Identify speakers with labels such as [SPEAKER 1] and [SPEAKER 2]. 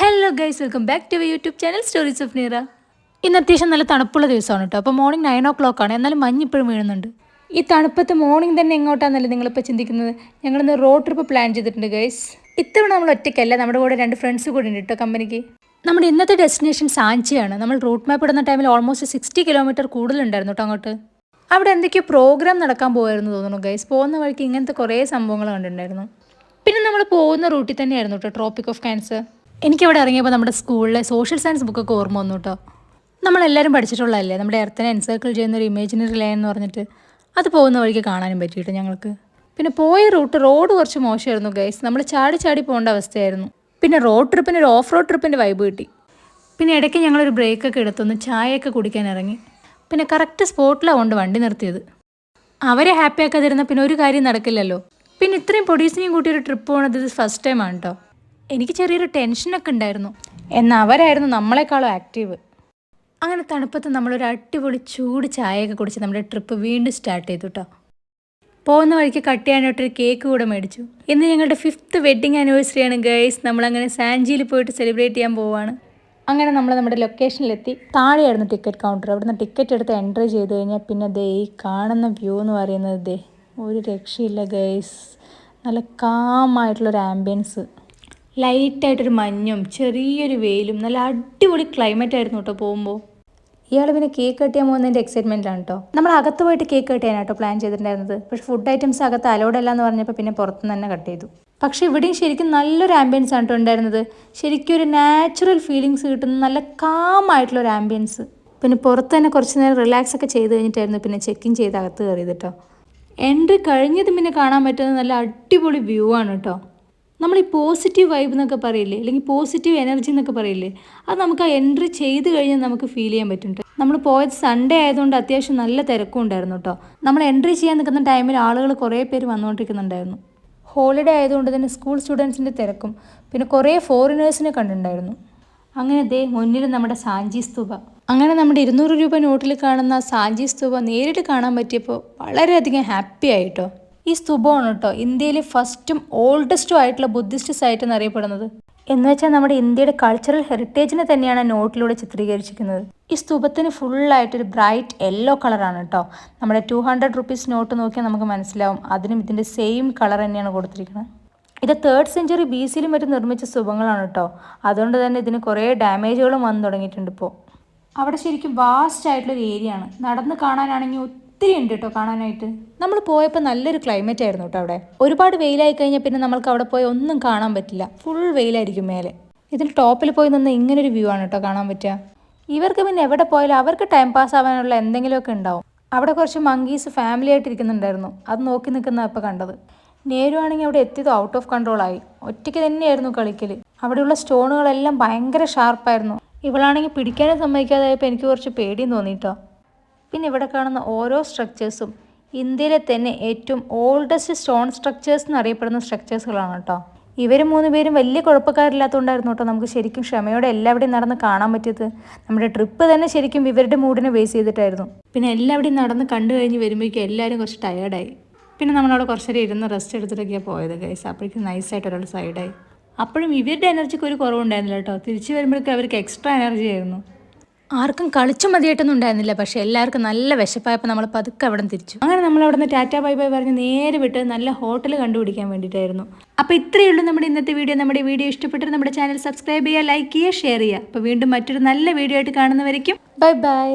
[SPEAKER 1] Hello guys, welcome back to YouTube channel stories of Neera. ഇന്ന് അത്യാവശ്യം നല്ല തണുപ്പുള്ള ദിവസമാണ് കേട്ടോ. അപ്പോൾ മോർണിംഗ് 9 o'clock ആണ്, എന്നാലും മഞ്ഞ് ഇപ്പോഴും വീഴുന്നുണ്ട്. ഈ തണുപ്പത്ത് മോർണിംഗ് തന്നെ എങ്ങോട്ടാണെന്നല്ലേ നിങ്ങളിപ്പോൾ ചിന്തിക്കുന്നത്. ഞങ്ങളിന്ന് റോഡ് ട്രിപ്പ് പ്ലാൻ ചെയ്തിട്ടുണ്ട് ഗൈസ്. ഇത്തവണ നമ്മൾ ഒറ്റയ്ക്കല്ല, നമ്മുടെ കൂടെ 2 ഫ്രണ്ട്സ് കൂടി ഉണ്ട് കേട്ടോ കമ്പനിക്ക്. നമ്മുടെ ഇന്നത്തെ ഡെസ്റ്റിനേഷൻ സാഞ്ചിയാണ്. നമ്മൾ റൂട്ട് മാപ്പ് ഇടുന്ന ടൈമിൽ ഓൾമോസ്റ്റ് 60 കിലോമീറ്റർ കൂടുതലുണ്ടായിരുന്നു കേട്ടോ അങ്ങോട്ട്. അവിടെ എന്തൊക്കെയോ പ്രോഗ്രാം നടക്കാൻ പോകായിരുന്നു തോന്നുന്നു ഗൈസ്. പോകുന്ന വഴിക്ക് ഇങ്ങനത്തെ കുറേ സംഭവങ്ങൾ കണ്ടിട്ടുണ്ടായിരുന്നു. പിന്നെ നമ്മൾ പോകുന്ന റൂട്ടിൽ തന്നെയായിരുന്നു കേട്ടോ ട്രോപ്പിക് ഓഫ് ക്യാൻസർ. എനിക്കവിടെ ഇറങ്ങിയപ്പോൾ നമ്മുടെ സ്കൂളിലെ സോഷ്യൽ സയൻസ് ബുക്കൊക്കെ ഓർമ്മ വന്നു കേട്ടോ. നമ്മളെല്ലാവരും പഠിച്ചിട്ടുള്ളതല്ലേ നമ്മുടെ എർത്തിനെ എൻസർക്കിൾ ചെയ്യുന്ന ഒരു ഇമേജിനറി ലൈൻ എന്ന് പറഞ്ഞിട്ട്. അത് പോകുന്ന വഴിക്ക് കാണാനും പറ്റിയിട്ട് ഞങ്ങൾക്ക്. പിന്നെ പോയ റോഡ് കുറച്ച് മോശമായിരുന്നു ഗൈസ്. നമ്മൾ ചാടി ചാടി പോകേണ്ട അവസ്ഥയായിരുന്നു. പിന്നെ റോഡ് ട്രിപ്പിന് ഒരു ഓഫ് റോഡ് ട്രിപ്പിൻ്റെ വൈബ് കിട്ടി. പിന്നെ ഇടയ്ക്ക് ഞങ്ങളൊരു ബ്രേക്കൊക്കെ എടുത്തൊന്ന് ചായയൊക്കെ കുടിക്കാൻ ഇറങ്ങി. പിന്നെ കറക്റ്റ് സ്പോട്ടിലാണ് കൊണ്ട് വണ്ടി നിർത്തിയത്. അവരെ ഹാപ്പി ആക്കാതിരുന്ന പിന്നെ ഒരു കാര്യം നടക്കില്ലല്ലോ. പിന്നെ ഇത്രയും പൊടീസിനെയും കൂട്ടി ഒരു ട്രിപ്പ് പോകുന്നത് ഇത് ഫസ്റ്റ് ടൈമാണ് കേട്ടോ. എനിക്ക് ചെറിയൊരു ടെൻഷനൊക്കെ ഉണ്ടായിരുന്നു, എന്നാൽ അവരായിരുന്നു നമ്മളെക്കാളും ആക്റ്റീവ്. അങ്ങനെ തണുപ്പത്ത് നമ്മളൊരു അടിപൊളി ചൂട് ചായയൊക്കെ കുടിച്ച് നമ്മുടെ ട്രിപ്പ് വീണ്ടും സ്റ്റാർട്ട് ചെയ്തു കേട്ടോ. പോകുന്ന വഴിക്ക് കട്ട് ചെയ്യാനായിട്ടൊരു കേക്ക് കൂടെ മേടിച്ചു. ഇന്ന് ഞങ്ങളുടെ 5th വെഡ്ഡിങ് ആനിവേഴ്സറിയാണ് ഗൈസ്. നമ്മളങ്ങനെ സാഞ്ചിയിൽ പോയിട്ട് സെലിബ്രേറ്റ് ചെയ്യാൻ പോവുകയാണ്. അങ്ങനെ നമ്മൾ നമ്മുടെ ലൊക്കേഷനിലെത്തി. താഴെയായിരുന്നു ടിക്കറ്റ് കൗണ്ടർ. അവിടുന്ന് ടിക്കറ്റ് എടുത്ത് എൻട്രി ചെയ്ത് കഴിഞ്ഞാൽ പിന്നെ ദേ ഈ കാണുന്ന വ്യൂ എന്ന് പറയുന്നത് ദേ ഒരു രക്ഷയില്ല ഗൈസ്. നല്ല കാമായിട്ടുള്ളൊരു ആംബിയൻസ്, ലൈറ്റായിട്ടൊരു മഞ്ഞും ചെറിയൊരു വെയിലും, നല്ല അടിപൊളി ക്ലൈമറ്റ് ആയിരുന്നു കേട്ടോ പോകുമ്പോൾ. ഇയാൾ പിന്നെ കേക്ക് കട്ട് ചെയ്യാൻ പോകുന്നതിൻ്റെ എക്സൈറ്റ്മെൻറ്റിലാണ് കേട്ടോ. നമ്മൾ അകത്ത് പോയിട്ട് കേക്ക് കട്ട് ചെയ്യാനാട്ടോ പ്ലാൻ ചെയ്തിട്ടുണ്ടായിരുന്നത്. പക്ഷേ ഫുഡ് ഐറ്റംസ് അകത്ത് അലൗഡ് അല്ല എന്ന് പറഞ്ഞപ്പോൾ പിന്നെ പുറത്തുനിന്ന് തന്നെ കട്ട് ചെയ്തു. പക്ഷേ ഇവിടെയും ശരിക്കും നല്ലൊരു ആംബിയൻസ് ആണ് കേട്ടോ ഉണ്ടായിരുന്നത്. ശരിക്കും ഒരു നാച്ചുറൽ ഫീലിങ്സ് കിട്ടുന്ന നല്ല കാമായിട്ടുള്ളൊരു ആംബിയൻസ്. പിന്നെ പുറത്ത് തന്നെ കുറച്ച് നേരം റിലാക്സ് ഒക്കെ ചെയ്ത് കഴിഞ്ഞിട്ടായിരുന്നു പിന്നെ ചെക്കിൻ ചെയ്ത് അകത്ത് കയറിയത് കേട്ടോ. എൻട്രി കഴിഞ്ഞത് പിന്നെ കാണാൻ പറ്റുന്നത് നല്ല അടിപൊളി വ്യൂ ആണ് കേട്ടോ. നമ്മൾ ഈ പോസിറ്റീവ് വൈബ് എന്നൊക്കെ പറയില്ലേ, അല്ലെങ്കിൽ പോസിറ്റീവ് എനർജി എന്നൊക്കെ പറയില്ലേ, അത് നമുക്ക് ആ എൻട്രി ചെയ്ത് കഴിഞ്ഞാൽ നമുക്ക് ഫീൽ ചെയ്യാൻ പറ്റുന്നുണ്ട്. നമ്മൾ പോയത് സൺഡേ ആയതുകൊണ്ട് അത്യാവശ്യം നല്ല തിരക്കും ഉണ്ടായിരുന്നു കേട്ടോ. നമ്മൾ എൻട്രി ചെയ്യാൻ നിൽക്കുന്ന ടൈമിൽ ആളുകൾ കുറേ പേര് വന്നുകൊണ്ടിരിക്കുന്നുണ്ടായിരുന്നു. ഹോളിഡേ ആയതുകൊണ്ട് തന്നെ സ്കൂൾ സ്റ്റുഡൻസിൻ്റെ തിരക്കും പിന്നെ കുറേ ഫോറിനേഴ്സിനെ കണ്ടിട്ടുണ്ടായിരുന്നു. അങ്ങനെ ദേ മുന്നിൽ നമ്മുടെ സാഞ്ചി സ്തൂപ. അങ്ങനെ നമ്മുടെ 200 രൂപ നോട്ടിൽ കാണുന്ന സാഞ്ചി സ്തൂപ നേരിട്ട് കാണാൻ പറ്റിയപ്പോൾ വളരെയധികം ഹാപ്പി ആയിട്ടോ. ഈ സ്തൂപമാണ് കേട്ടോ ഇന്ത്യയിലെ ഫസ്റ്റും ഓൾഡസ്റ്റും ആയിട്ടുള്ള ബുദ്ധിസ്റ്റ് സൈറ്റ് എന്നറിയപ്പെടുന്നത്. എന്ന് വെച്ചാൽ നമ്മുടെ ഇന്ത്യയുടെ കൾച്ചറൽ ഹെറിറ്റേജിനെ തന്നെയാണ് നോട്ടിലൂടെ ചിത്രീകരിച്ചിരിക്കുന്നത്. ഈ സ്തൂപത്തിന് ഫുള്ളായിട്ടൊരു ബ്രൈറ്റ് യെല്ലോ കളറാണ് കേട്ടോ. നമ്മുടെ 200 rupees നോട്ട് നോക്കിയാൽ നമുക്ക് മനസ്സിലാവും, അതിനും ഇതിൻ്റെ സെയിം കളർ തന്നെയാണ് കൊടുത്തിരിക്കുന്നത്. ഇത് 3rd century BC മറ്റും നിർമ്മിച്ച സ്തൂപങ്ങളാണ് കേട്ടോ. അതുകൊണ്ട് തന്നെ ഇതിന് കുറേ ഡാമേജുകളും വന്നു തുടങ്ങിയിട്ടുണ്ട് ഇപ്പോൾ. അവിടെ ശരിക്കും വാസ്റ്റ് ആയിട്ടുള്ളൊരു ഏരിയ ആണ്. നടന്ന് കാണാനാണെങ്കിൽ ഒത്തിരി ഉണ്ട് കേട്ടോ കാണാനായിട്ട്. നമ്മൾ പോയപ്പോൾ നല്ലൊരു ക്ലൈമറ്റ് ആയിരുന്നു കേട്ടോ അവിടെ. ഒരുപാട് വെയിലായി കഴിഞ്ഞാൽ പിന്നെ നമ്മൾക്ക് അവിടെ പോയി ഒന്നും കാണാൻ പറ്റില്ല, ഫുൾ വെയിലായിരിക്കും മേലെ. ഇതിന് ടോപ്പിൽ പോയി നിന്ന് ഇങ്ങനൊരു വ്യൂ ആണ് കേട്ടോ കാണാൻ പറ്റുക. ഇവർക്ക് പിന്നെ എവിടെ പോയാലും അവർക്ക് ടൈം പാസ് ആവാനുള്ള എന്തെങ്കിലുമൊക്കെ ഉണ്ടാവും. അവിടെ കുറച്ച് മങ്കീസ് ഫാമിലി ആയിട്ട് ഇരിക്കുന്നുണ്ടായിരുന്നു. അത് നോക്കി നിൽക്കുന്ന ഇപ്പോൾ കണ്ടത്. നേരു ആണെങ്കിൽ അവിടെ എത്തിയത് ഔട്ട് ഓഫ് കൺട്രോളായി. ഒറ്റയ്ക്ക് തന്നെയായിരുന്നു കളിക്കൽ. അവിടെയുള്ള സ്റ്റോണുകളെല്ലാം ഭയങ്കര ഷാർപ്പായിരുന്നു. ഇവളാണെങ്കിൽ പിടിക്കാനും സമ്മതിക്കാതായപ്പോൾ എനിക്ക് കുറച്ച് പേടിയും തോന്നിയിട്ടോ. പിന്നെ ഇവിടെ കാണുന്ന ഓരോ സ്ട്രക്ചേഴ്സും ഇന്ത്യയിലെ തന്നെ ഏറ്റവും ഓൾഡസ്റ്റ് സ്റ്റോൺ സ്ട്രക്ചേഴ്സ് എന്നറിയപ്പെടുന്ന സ്ട്രക്ചേഴ്സുകളാണ് കേട്ടോ. ഇവർ 3 പേരും വലിയ കുഴപ്പക്കാരില്ലാത്തതുകൊണ്ടായിരുന്നു കേട്ടോ നമുക്ക് ശരിക്കും ക്ഷമയോടെ എല്ലാവിടെയും നടന്ന് കാണാൻ പറ്റിയത്. നമ്മുടെ ട്രിപ്പ് തന്നെ ശരിക്കും ഇവരുടെ മൂഡിനെ ബേസ് ചെയ്തിട്ടായിരുന്നു. പിന്നെ എല്ലാവിടെയും നടന്ന് കണ്ടു കഴിഞ്ഞ് വരുമ്പോഴേക്കും എല്ലാവരും കുറച്ച് ടയേർഡായി. പിന്നെ നമ്മളവിടെ കുറച്ചേരം ഇരുന്ന് റെസ്റ്റ് എടുത്തിട്ടൊക്കെയാണ് പോയത് ഗൈസ്. അപ്പോഴേക്കും നൈസായിട്ട് ഒരാൾ സൈഡായി. അപ്പോഴും ഇവരുടെ എനർജിക്ക് ഒരു കുറവുണ്ടായിരുന്നില്ല കേട്ടോ. തിരിച്ചു വരുമ്പോഴേക്കും അവർക്ക് എക്സ്ട്രാ എനർജി ആയിരുന്നു. ആർക്കും കളിച്ചു മതിയായിട്ടൊന്നും ഉണ്ടായിരുന്നില്ല. പക്ഷേ എല്ലാവർക്കും നല്ല വിശപ്പായപ്പോൾ നമ്മൾ പതുക്കെ അവിടെ തിരിച്ചു. അങ്ങനെ നമ്മൾ അവിടെ നിന്ന് ടാറ്റാ ബൈ ബൈ പറഞ്ഞ് നേരെ വിട്ട് നല്ല ഹോട്ടൽ കണ്ടുപിടിക്കാൻ വേണ്ടിയിട്ടായിരുന്നു. അപ്പോൾ ഇത്രയേ ഉള്ളൂ നമ്മുടെ ഇന്നത്തെ വീഡിയോ. നമ്മുടെ വീഡിയോ ഇഷ്ടപ്പെട്ടിട്ട് നമ്മുടെ ചാനൽ സബ്സ്ക്രൈബ് ചെയ്യുക, ലൈക്ക് ചെയ്യുക, ഷെയർ ചെയ്യുക. അപ്പോൾ വീണ്ടും മറ്റൊരു നല്ല വീഡിയോ ആയിട്ട് കാണുന്നവരേക്കും ബൈ ബൈ.